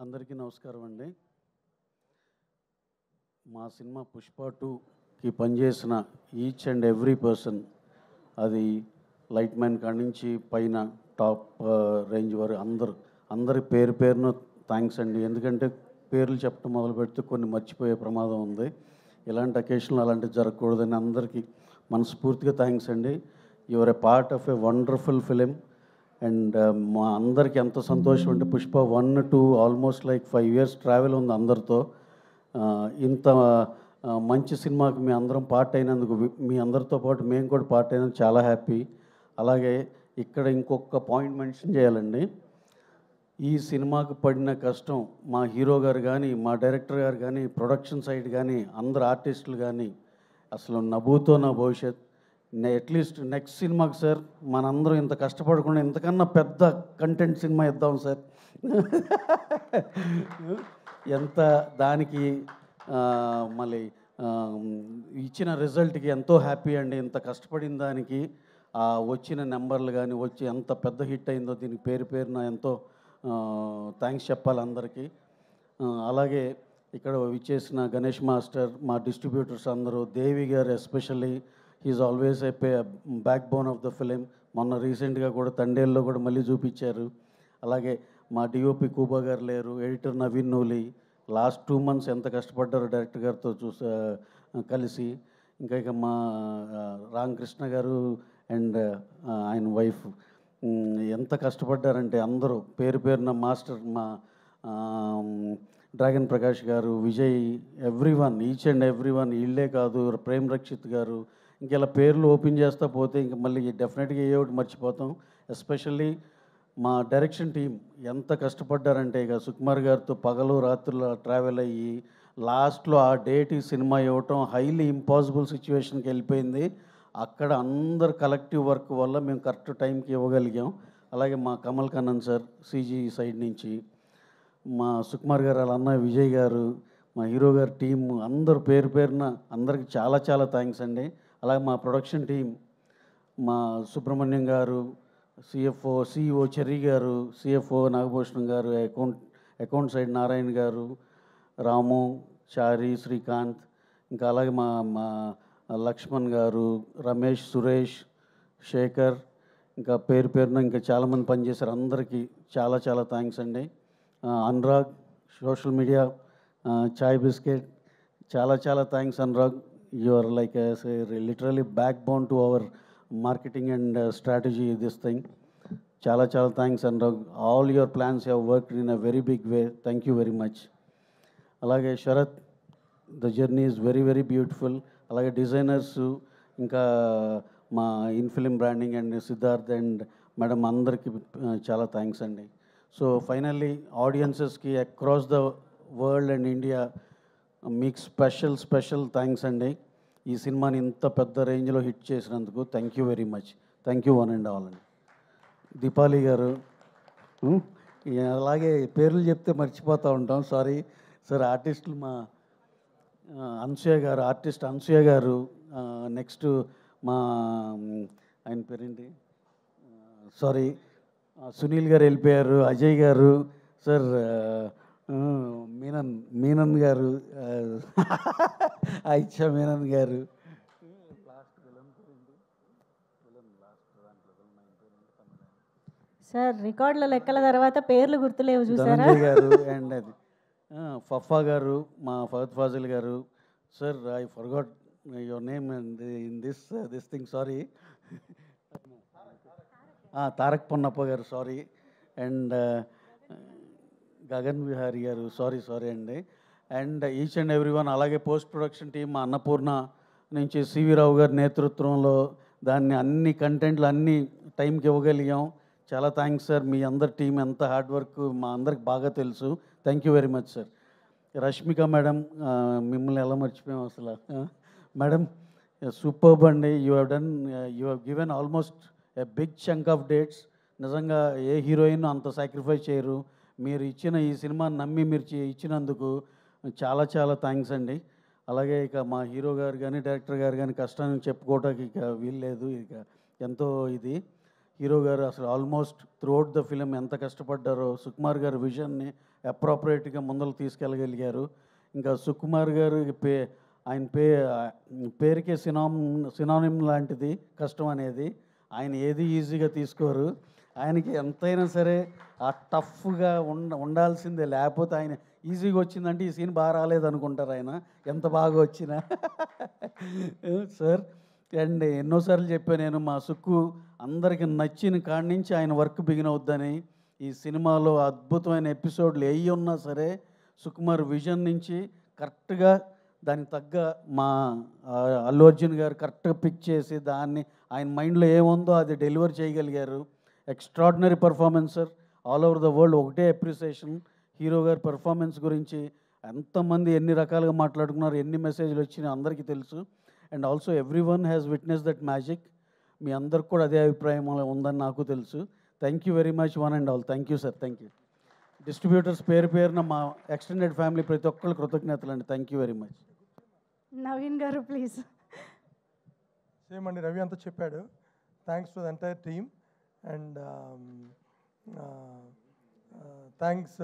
అందరికీ నమస్కారం అండి. మా సినిమా పుష్ప 2కి పనిచేసిన ఈచ్ అండ్ ఎవ్రీ పర్సన్, అది లైట్ మ్యాన్ కాడి నుంచి పైన టాప్ రేంజ్ వరకు అందరి పేరు పేరున థ్యాంక్స్ అండి. ఎందుకంటే పేర్లు చెప్పడం మొదలు పెడితే కొన్ని మర్చిపోయే ప్రమాదం ఉంది. ఇలాంటి అకేషన్లు అలాంటివి జరగకూడదని అందరికీ మనస్ఫూర్తిగా థ్యాంక్స్ అండి. Your a part of a wonderful film. And మా అందరికి ఎంత సంతోషం అంటే Pushpa 1, 2 almost like 5 years travel ఉంది అందరితో. ఇంత మంచి సినిమాకి మీ అందరం పార్ట్ అయినందుకు, మీ అందరితో పాటు మేము కూడా పార్ట్ అయినందుకు చాలా హ్యాపీ. అలాగే ఇక్కడ ఇంకొక పాయింట్ మెన్షన్ చేయాలండి. ఈ సినిమాకు పడిన కష్టం మా హీరో గారు కానీ, మా డైరెక్టర్ గారు కానీ, ప్రొడక్షన్ సైడ్ కానీ, అందరు ఆర్టిస్టులు కానీ, అసలు నభూతో నా భవిష్యత్. అట్లీస్ట్ నెక్స్ట్ సినిమాకి సార్ మనందరం ఇంత కష్టపడకుండా ఇంతకన్నా పెద్ద కంటెంట్ సినిమా ఇద్దాం సార్. ఎంత దానికి మళ్ళీ ఇచ్చిన రిజల్ట్కి ఎంతో హ్యాపీ అండి. ఇంత కష్టపడిన దానికి వచ్చిన నెంబర్లు కానీ వచ్చి ఎంత పెద్ద హిట్ అయిందో దీనికి పేరు పేరున ఎంతో థ్యాంక్స్ చెప్పాలి అందరికీ. అలాగే ఇక్కడ విచ్చేసిన గణేష్ మాస్టర్, మా డిస్ట్రిబ్యూటర్స్ అందరూ, దేవి గారు especially, he's always a backbone of the film. మొన్న రీసెంట్గా కూడా తండేల్లో కూడా మళ్ళీ చూపించారు. అలాగే మా డిఓపి కూబా గారు లేరు, editor Naveen Nooli last 2 months ఎంత కష్టపడ్డారు డైరెక్టర్ గారితో కలిసి. ఇంకా మా రామకృష్ణ గారు అండ్ ఆయన వైఫ్ ఎంత కష్టపడ్డారంటే అందరూ పేరు పేరున మాస్టర్, మా డ్రాగన్ ప్రకాష్ గారు, Vijay, everyone, each and everyone. వీళ్ళే కాదు, ప్రేమ్ రక్షిత్ గారు, ఇంక ఇలా పేర్లు ఓపెన్ చేస్తా పోతే ఇంక మళ్ళీ డెఫినెట్గా ఏ ఒకటి మర్చిపోతాం. ఎస్పెషల్లీ మా డైరెక్షన్ టీం ఎంత కష్టపడ్డారంటే ఇక సుకుమార్ గారితో పగలు రాత్రులు ట్రావెల్ అయ్యి లాస్ట్లో ఆ డేట్ ఈ సినిమా ఇవ్వటం హైలీ ఇంపాసిబుల్ సిచ్యువేషన్కి వెళ్ళిపోయింది. అక్కడ అందరు కలెక్టివ్ వర్క్ వల్ల మేము కరెక్ట్ టైంకి ఇవ్వగలిగాం. అలాగే మా Kamal Kannan sir CG side నుంచి, మా సుకుమార్ గారు, వాళ్ళ అన్న విజయ్ గారు, మా హీరో గారి టీం అందరు పేరు పేరున అందరికి చాలా చాలా థ్యాంక్స్ అండి. అలాగే మా ప్రొడక్షన్ టీం, మా సుబ్రహ్మణ్యం గారు, సిఇఓ చెర్రీ గారు, సిఎఫ్ఓ నాగభూషణం గారు, అకౌంట్ సైడ్ నారాయణ గారు, రాము, చారి, శ్రీకాంత్, ఇంకా అలాగే మా మా లక్ష్మణ్ గారు, రమేష్, సురేష్, శేఖర్, ఇంకా పేరు పేరున ఇంకా చాలామంది పనిచేశారు. అందరికీ చాలా చాలా థ్యాంక్స్ అండి. Anurag, social media, chai biscuit, చాలా చాలా thanks Anurag. You are like literally backbone to our marketing and strategy this thing. చాలా చాలా thanks Anurag. All your plans have worked in a very big way. Thank you very much. అలాగే Sarath, the journey is very very beautiful. అలాగే designers, ఇంకా మా ఇన్ఫిలిం branding and Siddharth and madam అందరికీ చాలా thanks అండి. సో ఫైనల్లీ ఆడియన్సెస్కి across the world and India మీకు స్పెషల్ థ్యాంక్స్ అండి. ఈ సినిమాని ఇంత పెద్ద రేంజ్లో హిట్ చేసినందుకు thank you very much. Thank you one and all అండి. దీపాలి గారు, అలాగే పేర్లు చెప్తే మర్చిపోతూ ఉంటాం, సారీ సార్. ఆర్టిస్టులు మా అనసూయ గారు, ఆర్టిస్ట్ అనసూయ గారు, నెక్స్ట్ మా ఆయన పేరేంటి, సారీ సునీల్ గారు వెళ్ళిపోయారు, అజయ్ గారు సార్, మీనన్ గారు, ఐచ్చా మీనన్ గారు, సార్ రికార్డుల లెక్కల తర్వాత పేర్లు గుర్తులేవు చూసారా గారు, అండ్ అది ఫఫా గారు, మా ఫహద్ ఫాజిల్ గారు. Sir I forgot your name and in this thing, sorry. Tarak Ponnappa గారు, సారీ. అండ్ గగన్ విహారీ గారు, సారీ అండి. And each and everyone. అలాగే పోస్ట్ ప్రొడక్షన్ టీం మా అన్నపూర్ణ నుంచి సివి రావు గారి నేతృత్వంలో దాన్ని అన్ని కంటెంట్లు అన్ని టైంకి ఇవ్వగలిగాం. చాలా థ్యాంక్స్ సార్. మీ అందరి టీం ఎంత హార్డ్ వర్క్ మా అందరికి బాగా తెలుసు. Thank you very much sir. Rashmika madam, మిమ్మల్ని ఎలా మర్చిపోయాం అసలు. మేడం సూపర్బ్ అండి. You have given almost a big chunk of dates. నిజంగా ఏ హీరోయిన్ అంత సాక్రిఫైస్ చేయరు. మీరు ఇచ్చిన ఈ సినిమాని నమ్మి మీరు ఇచ్చినందుకు చాలా చాలా థ్యాంక్స్ అండి. అలాగే ఇక మా హీరో గారు కానీ, డైరెక్టర్ గారు కానీ కష్టాన్ని చెప్పుకోవటానికి ఇక వీల్లేదు. ఇక ఎంతో ఇది హీరో గారు అసలు ఆల్మోస్ట్ త్రూఅవుట్ ద ఫిలిం ఎంత కష్టపడ్డారో సుకుమార్ గారు విజన్ని అప్రాపరేట్గా ముందరకు తీసుకెళ్ళగలిగారు. ఇంకా సుకుమార్ గారు ఆయన పేరుకే సినానిమ్ లాంటిది కష్టం అనేది. ఆయన ఏది ఈజీగా తీసుకోరు. ఆయనకి ఎంతైనా సరే ఆ టఫ్గా ఉండాల్సిందే, లేకపోతే ఆయన ఈజీగా వచ్చిందంటే ఈ సీన్ బాగా రాలేదు అనుకుంటారు ఆయన, ఎంత బాగా వచ్చినా. సార్ అండ్ ఎన్నోసార్లు చెప్పాను నేను, మా సుక్కు అందరికి నచ్చిన కాడి నుంచి ఆయన వర్క్ బిగిన్ అవుద్దని. ఈ సినిమాలో అద్భుతమైన ఎపిసోడ్లు ఏవి ఉన్నా సరే సుకుమార్ విజన్ నుంచి కరెక్ట్గా దానికి తగ్గ మా అల్లు అర్జున్ గారు కరెక్ట్గా పిక్ చేసి దాన్ని ఆయన మైండ్లో ఏముందో అది డెలివర్ చేయగలిగారు. Extraordinary performance sir. All over the world ఒకటే అప్రిసియేషన్ హీరో గారి పర్ఫార్మెన్స్ గురించి. ఎంతమంది ఎన్ని రకాలుగా మాట్లాడుకున్నారు, ఎన్ని మెసేజ్లు వచ్చినాయి అందరికీ తెలుసు. And also everyone has witness that magic. మీ అందరికి కూడా అదే అభిప్రాయం ఉందని నాకు తెలుసు. Thank you very much one and all. Thank you sir. Thank you. Distributors పేరున మా ఎక్స్టెండెడ్ ఫ్యామిలీ ప్రతి ఒక్కళ్ళు కృతజ్ఞతలు అండి. Thank you very much. Naveen గారు ప్లీజ్. సేమ్ అండి, రవి అంతా చెప్పాడు. Thanks to the entire team and thanks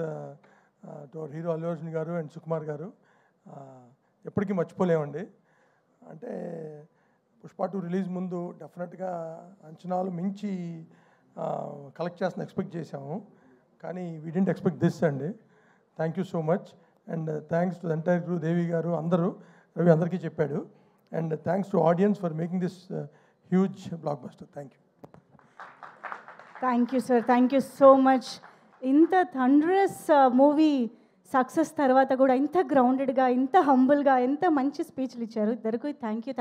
to our hero Allu Arjun గారు అండ్ సుకుమార్ గారు. ఎప్పటికీ మర్చిపోలేమండి. అంటే పుష్ప 2 రిలీజ్ ముందు డెఫినెట్గా అంచనాలు మించి కలెక్ట్ చేస్తాను ఎక్స్పెక్ట్ చేసాము, కానీ వీ డింట్ ఎక్స్పెక్ట్ దిస్ అండి. Thank you so much and thanks to the entire crew, Devi గారు అందరూ, రవి అందరికీ చెప్పాడు. And thanks to audience for making this huge blockbuster. Thank you. Thank you sir. Thank you so much. ఇంత thunderous movie success తర్వాత కూడా ఇంత గ్రౌండెడ్గా, ఇంత హంబుల్గా, ఎంత మంచి స్పీచ్లు ఇచ్చారు ఇద్దరికి. Thank you.